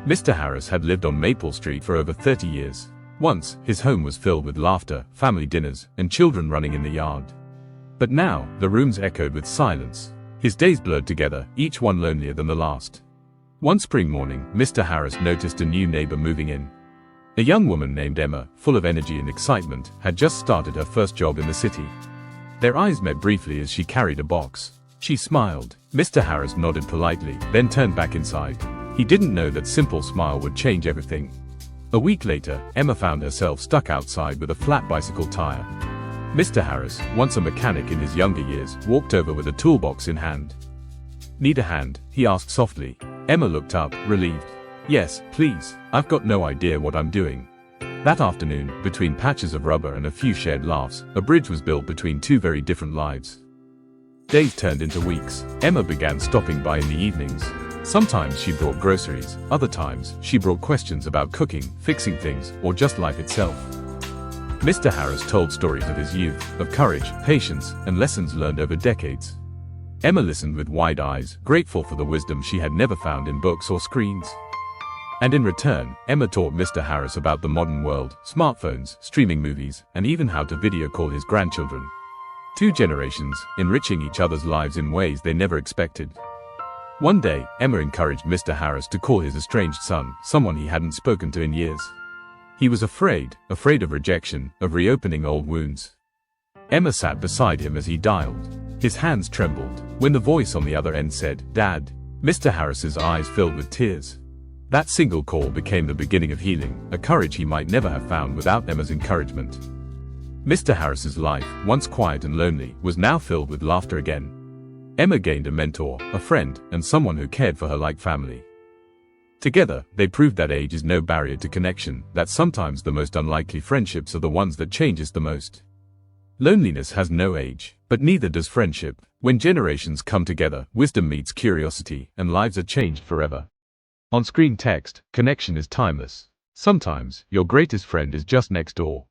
Mr. Harris had lived on Maple Street for over 30 years. Once, his home was filled with laughter, family dinners, and children running in the yard. But now, the rooms echoed with silence. His days blurred together, each one lonelier than the last. One spring morning, Mr. Harris noticed a new neighbor moving in. A young woman named Emma, full of energy and excitement, had just started her first job in the city. Their eyes met briefly as she carried a box. She smiled. Mr. Harris nodded politely, then turned back inside. He didn't know that simple smile would change everything. A week later, Emma found herself stuck outside with a flat bicycle tire. Mr. Harris, once a mechanic in his younger years, walked over with a toolbox in hand. "Need a hand?" he asked softly. Emma looked up, relieved. "Yes, please. I've got no idea what I'm doing." That afternoon, between patches of rubber and a few shared laughs, a bridge was built between two very different lives. Days turned into weeks. Emma began stopping by in the evenings. Sometimes she brought groceries, other times she brought questions about cooking, fixing things, or just life itself. Mr. Harris told stories of his youth, of courage, patience, and lessons learned over decades. Emma listened with wide eyes, grateful for the wisdom she had never found in books or screens. And in return, Emma taught Mr. Harris about the modern world, smartphones, streaming movies, and even how to video call his grandchildren. Two generations, enriching each other's lives in ways they never expected. One day, Emma encouraged Mr. Harris to call his estranged son, someone he hadn't spoken to in years. He was afraid of rejection, of reopening old wounds. Emma sat beside him as he dialed. His hands trembled. When the voice on the other end said, "Dad," Mr. Harris's eyes filled with tears. That single call became the beginning of healing, a courage he might never have found without Emma's encouragement. Mr. Harris's life, once quiet and lonely, was now filled with laughter again. Emma gained a mentor, a friend, and someone who cared for her like family. Together, they proved that age is no barrier to connection, that sometimes the most unlikely friendships are the ones that change us the most. Loneliness has no age, but neither does friendship. When generations come together, wisdom meets curiosity, and lives are changed forever. On screen text, connection is timeless. Sometimes, your greatest friend is just next door.